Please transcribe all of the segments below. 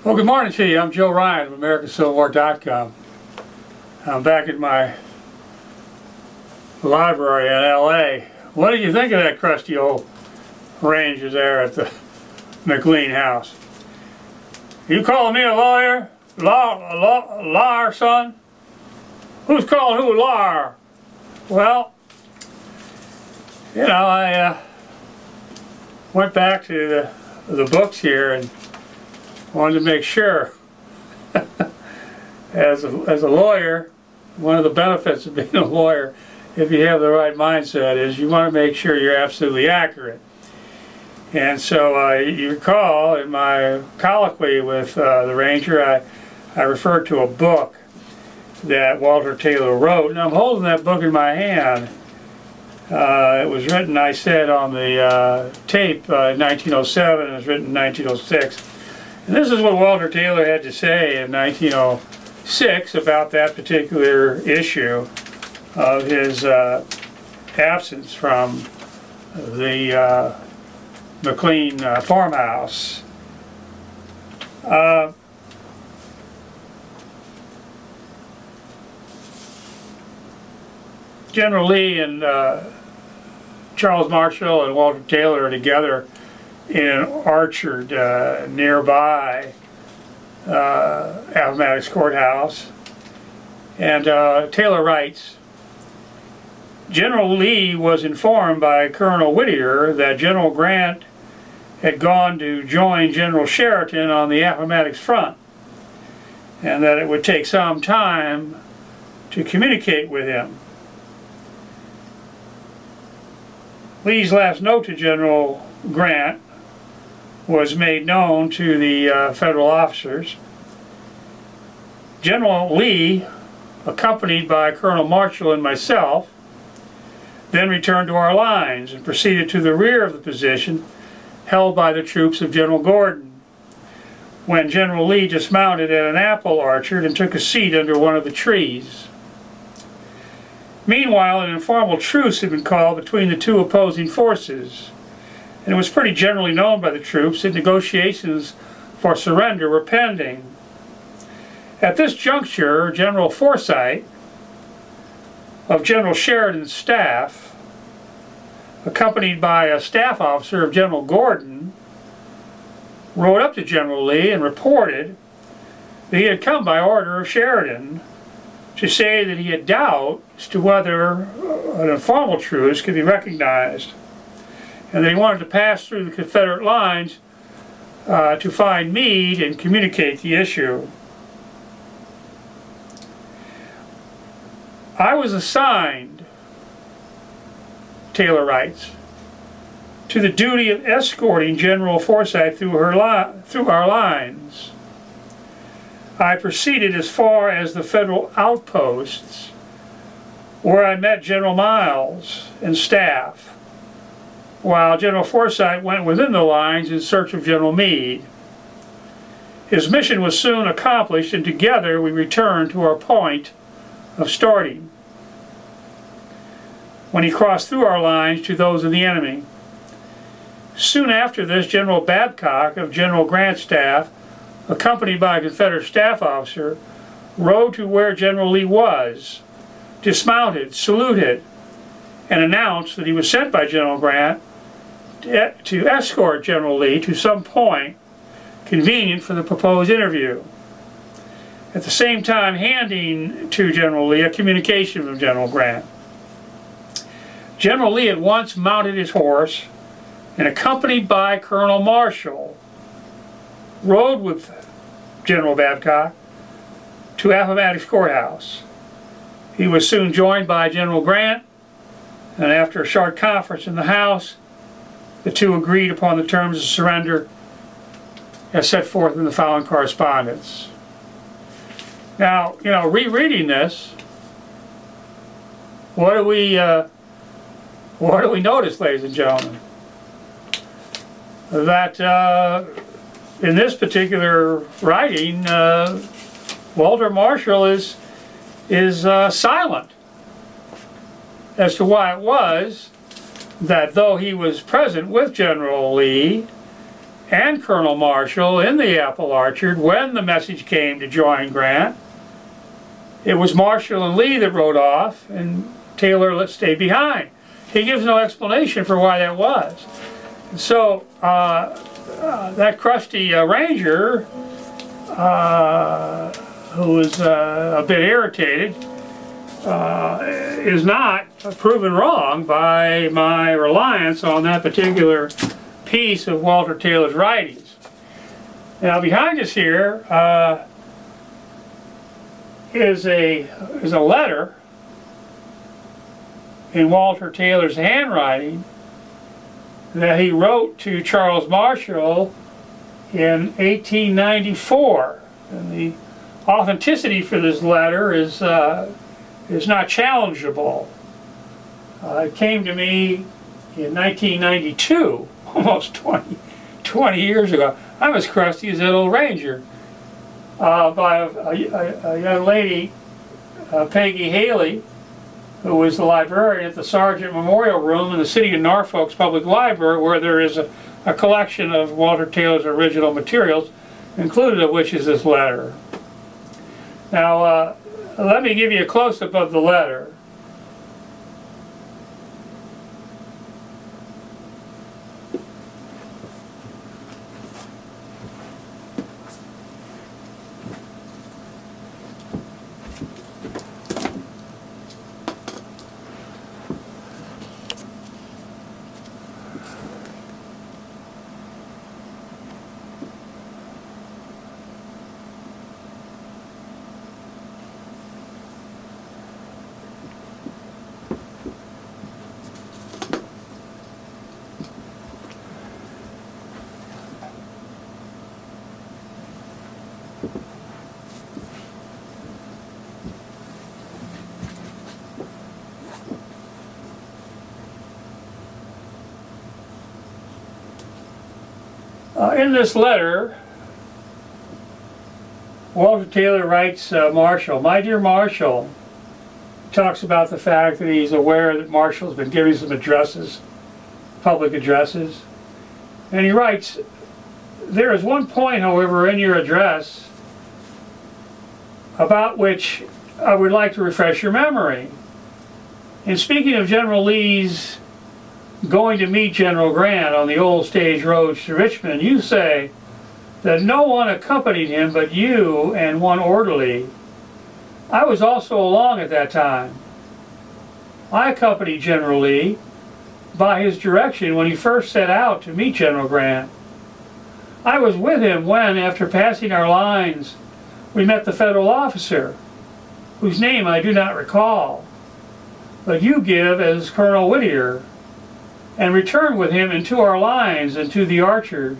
Well, good morning to you. I'm Joe Ryan of AmericanCivilWar.com. I'm back at my library in L.A. What do you think of that crusty old ranger there at the McLean house? You calling me a lawyer? Liar, son? Who's calling who a liar? Well, you know, I went back to the books here and wanted to make sure. As a lawyer, one of the benefits of being a lawyer, if you have the right mindset, is you want to make sure you're absolutely accurate. And so you recall in my colloquy with the ranger, I referred to a book that Walter Taylor wrote, and I'm holding that book in my hand. It was written, I said, on the tape in 1907, and it was written in 1906. And this is what Walter Taylor had to say in 1906 about that particular issue of his absence from the McLean farmhouse. General Lee and Charles Marshall and Walter Taylor are together in an orchard nearby Appomattox Courthouse. And Taylor writes, General Lee was informed by Colonel Whittier that General Grant had gone to join General Sheridan on the Appomattox front, and that it would take some time to communicate with him. Lee's last note to General Grant was made known to the federal officers. General Lee, accompanied by Colonel Marshall and myself, then returned to our lines and proceeded to the rear of the position held by the troops of General Gordon, when General Lee dismounted at an apple orchard and took a seat under one of the trees. Meanwhile, an informal truce had been called between the two opposing forces, and it was pretty generally known by the troops that negotiations for surrender were pending. At this juncture, General Forsyth of General Sheridan's staff, accompanied by a staff officer of General Gordon, rode up to General Lee and reported that he had come by order of Sheridan to say that he had doubt as to whether an informal truce could be recognized, and that he wanted to pass through the Confederate lines to find Meade and communicate the issue. I was assigned, Taylor writes, to the duty of escorting General Forsyth through our lines. I proceeded as far as the federal outposts, where I met General Miles and staff, while General Forsyth went within the lines in search of General Meade. His mission was soon accomplished, and together we returned to our point of starting, when he crossed through our lines to those of the enemy. Soon after this, General Babcock of General Grant's staff, accompanied by a Confederate staff officer, rode to where General Lee was, dismounted, saluted, and announced that he was sent by General Grant to escort General Lee to some point convenient for the proposed interview, at the same time handing to General Lee a communication from General Grant. General Lee at once mounted his horse and, accompanied by Colonel Marshall, rode with General Babcock to Appomattox Courthouse. He was soon joined by General Grant, and after a short conference in the House, the two agreed upon the terms of surrender as set forth in the following correspondence. Now, rereading this, what do we notice, ladies and gentlemen? That in this particular writing, Walter Marshall is silent as to why it was that, though he was present with General Lee and Colonel Marshall in the apple orchard when the message came to join Grant. It was Marshall and Lee that rode off, and Taylor stayed behind. He gives no explanation for why that was. So that crusty ranger, who was a bit irritated, is not proven wrong by my reliance on that particular piece of Walter Taylor's writings. Now behind us here is a letter in Walter Taylor's handwriting that he wrote to Charles Marshall in 1894. And the authenticity for this letter is not challengeable. It came to me in 1992, almost 20 years ago. I'm as crusty as that old ranger. By a young lady, Peggy Haley, who was the librarian at the Sargent Memorial Room in the City of Norfolk's Public Library, where there is a collection of Walter Taylor's original materials, included of which is this letter. Now, let me give you a close-up of the letter. In this letter, Walter Taylor writes Marshall, "My dear Marshall," talks about the fact that he's aware that Marshall's been giving some addresses, public addresses, and he writes, "There is one point, however, in your address about which I would like to refresh your memory. In speaking of General Lee's going to meet General Grant on the old stage road to Richmond, you say that no one accompanied him but you and one orderly. I was also along at that time. I accompanied General Lee by his direction when he first set out to meet General Grant. I was with him when, after passing our lines, we met the federal officer, whose name I do not recall, but you give as Colonel Whittier, and returned with him into our lines and to the orchard.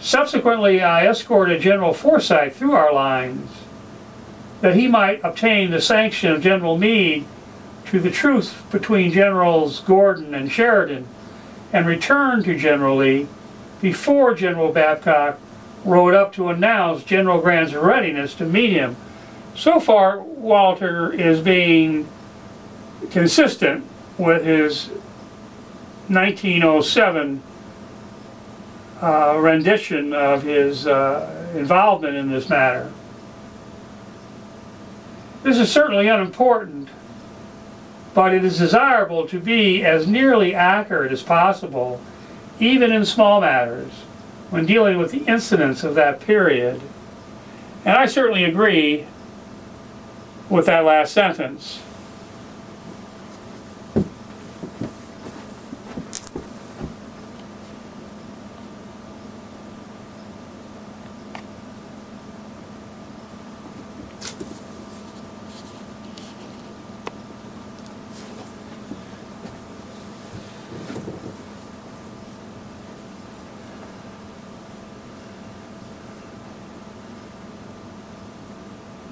Subsequently, I escorted General Forsyth through our lines, that he might obtain the sanction of General Meade to the truce between Generals Gordon and Sheridan, and return to General Lee before General Babcock rode up to announce General Grant's readiness to meet him." So far, Walter is being consistent with his 1907 rendition of his involvement in this matter. This is certainly unimportant, but it is desirable to be as nearly accurate as possible, even in small matters, when dealing with the incidents of that period. And I certainly agree with that last sentence.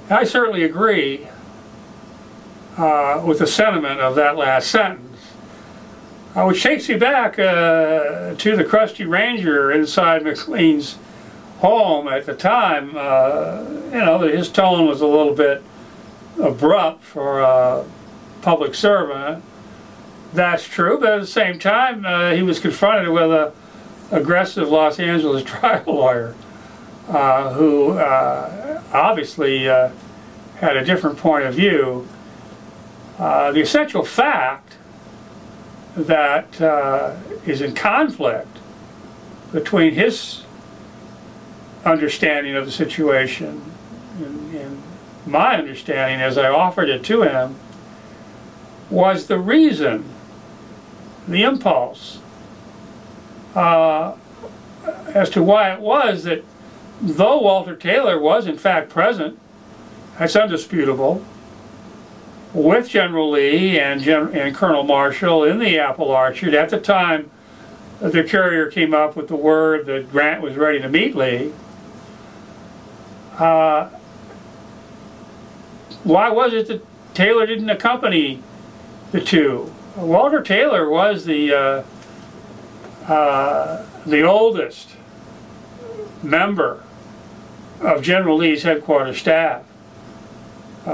I certainly agree with the sentiment of that last sentence, which takes me back to the crusty ranger inside McLean's home at the time. His tone was a little bit abrupt for a public servant, That's true, but at the same time, he was confronted with a aggressive Los Angeles trial lawyer who obviously had a different point of view. The essential fact that is in conflict between his understanding of the situation and my understanding as I offered it to him was the reason, the impulse, as to why it was that though Walter Taylor was in fact present, that's undisputable, with General Lee and Colonel Marshall in the apple orchard at the time the courier came up with the word that Grant was ready to meet Lee, why was it that Taylor didn't accompany the two? Walter Taylor was the oldest member of General Lee's headquarters staff. In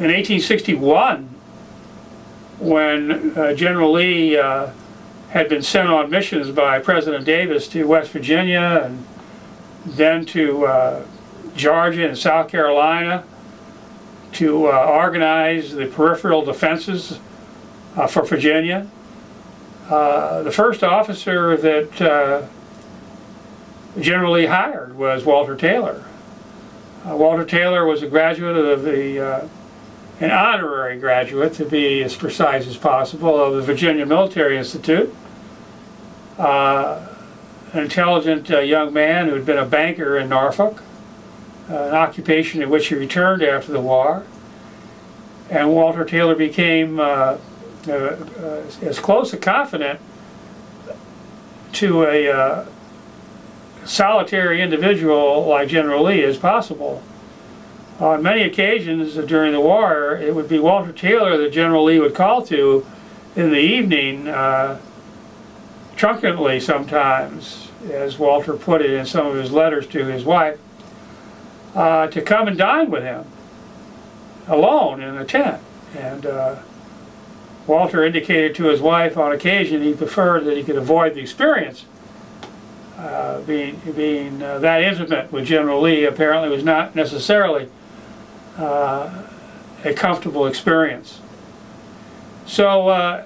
1861, when General Lee had been sent on missions by President Davis to West Virginia and then to Georgia and South Carolina to organize the peripheral defenses for Virginia, the first officer that General Lee hired was Walter Taylor. Walter Taylor was a graduate of an honorary graduate, to be as precise as possible, of the Virginia Military Institute. An intelligent young man who had been a banker in Norfolk, an occupation to which he returned after the war. And Walter Taylor became as close a confidant to a solitary individual like General Lee as possible. On many occasions during the war, it would be Walter Taylor that General Lee would call to in the evening, truculently sometimes, as Walter put it in some of his letters to his wife, to come and dine with him, alone in a tent. And Walter indicated to his wife on occasion he preferred that he could avoid the experience. Being that intimate with General Lee apparently was not necessarily a comfortable experience. So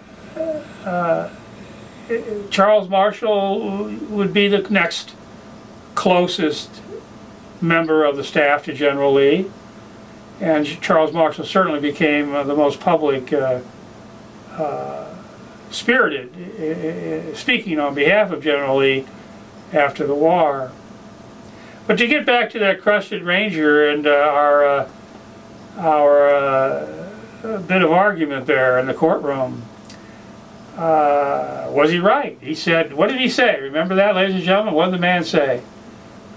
Charles Marshall would be the next closest member of the staff to General Lee, and Charles Marshall certainly became the most public spirited, speaking on behalf of General Lee after the war. But to get back to that crusted ranger and our bit of argument there in the courtroom, was he right? He said, what did he say? Remember that, ladies and gentlemen? What did the man say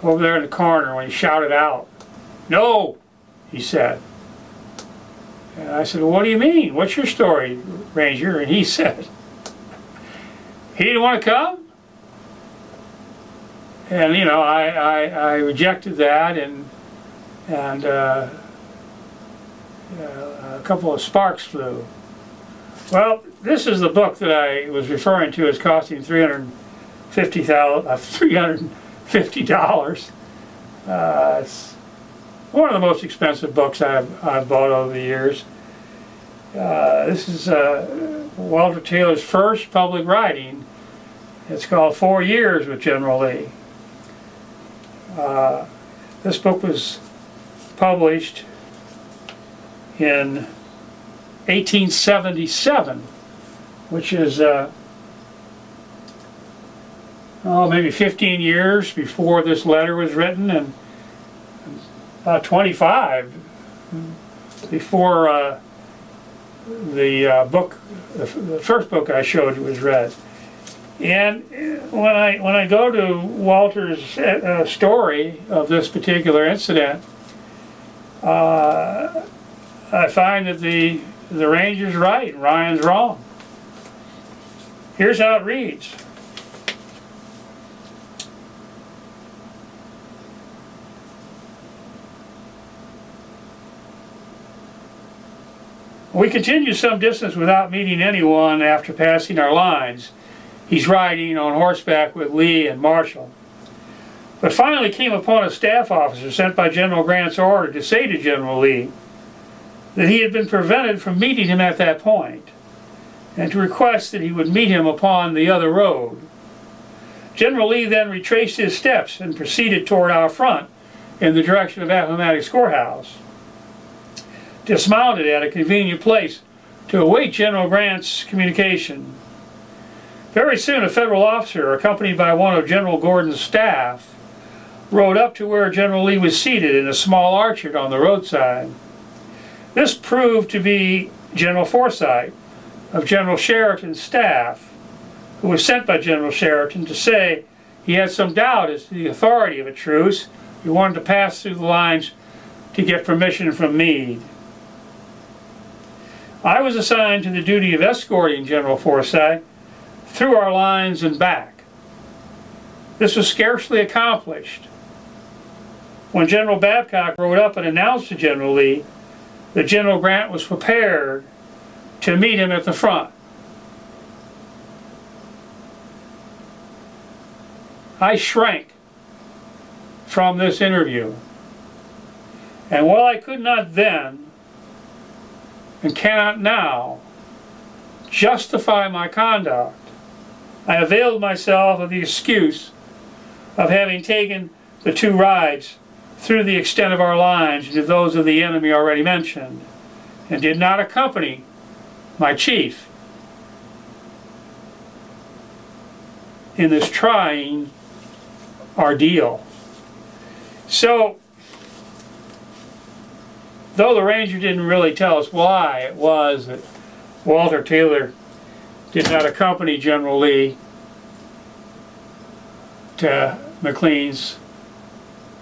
over there in the corner when he shouted out? No, he said. And I said, well, what do you mean? What's your story, Ranger? And he said, he didn't want to come? And you know, I rejected that, and a couple of sparks flew. Well, this is the book that I was referring to as costing $350. It's one of the most expensive books I've bought over the years. This is Walter Taylor's first public writing. It's called 4 Years with General Lee. This book was published in 1877, which is maybe 15 years before this letter was written, and about 25 before the first book I showed you was read. And when I go to Walter's story of this particular incident, I find that the Ranger's right and Ryan's wrong. Here's how it reads. We continued some distance without meeting anyone after passing our lines. He's riding on horseback with Lee and Marshall. But finally came upon a staff officer sent by General Grant's order to say to General Lee that he had been prevented from meeting him at that point, and to request that he would meet him upon the other road. General Lee then retraced his steps and proceeded toward our front in the direction of Appomattox Courthouse, dismounted at a convenient place to await General Grant's communication. Very soon a federal officer, accompanied by one of General Gordon's staff, rode up to where General Lee was seated in a small orchard on the roadside. This proved to be General Forsyth of General Sheridan's staff, who was sent by General Sheridan to say he had some doubt as to the authority of a truce. He wanted to pass through the lines to get permission from Meade. I was assigned to the duty of escorting General Forsyth through our lines and back. This was scarcely accomplished when General Babcock rode up and announced to General Lee that General Grant was prepared to meet him at the front. I shrank from this interview, and while I could not then and cannot now justify my conduct, I availed myself of the excuse of having taken the two rides through the extent of our lines into those of the enemy already mentioned, and did not accompany my chief in this trying ordeal. So, though the ranger didn't really tell us why it was that Walter Taylor did not accompany General Lee to McLean's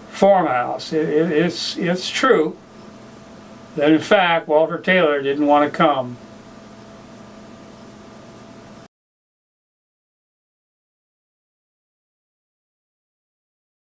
farmhouse, it's true that in fact Walter Taylor didn't want to come